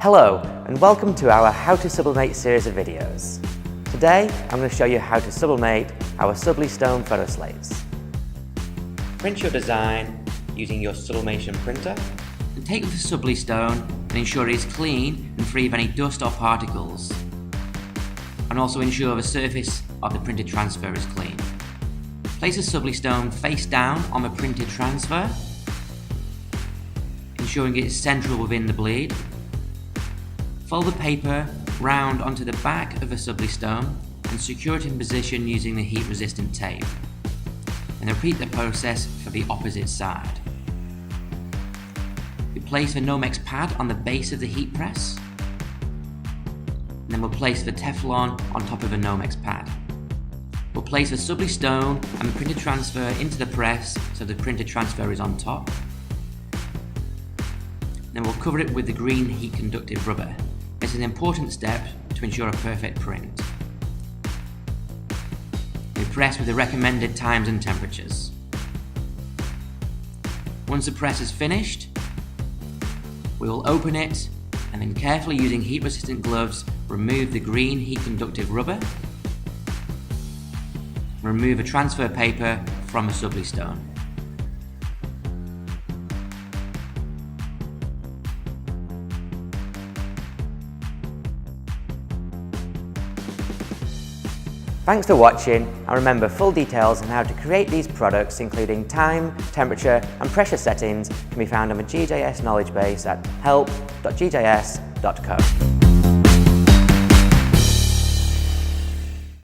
Hello and welcome to our How to Sublimate series of videos. Today I'm going to show you how to sublimate our SubliStone photo slates. Print your design using your sublimation printer and take the SubliStone and ensure it is clean and free of any dust or particles, and also ensure the surface of the printed transfer is clean. Place the SubliStone face down on the printed transfer, ensuring it is central within the bleed. Fold the paper round onto the back of the SubliStone and secure it in position using the heat-resistant tape. And repeat the process for the opposite side. We place the Nomex pad on the base of the heat press, and then we'll place the Teflon on top of the Nomex pad. We'll place the SubliStone and the printed transfer into the press so the printed transfer is on top. Then we'll cover it with the green heat conductive rubber. It's an important step to ensure a perfect print. We press with the recommended times and temperatures. Once the press is finished, we will open it and then carefully using heat resistant gloves remove the green heat conductive rubber. Remove a transfer paper from the SubliStone. Thanks for watching, and remember, full details on how to create these products, including time, temperature and pressure settings, can be found on the GJS knowledge base at help.gjs.co.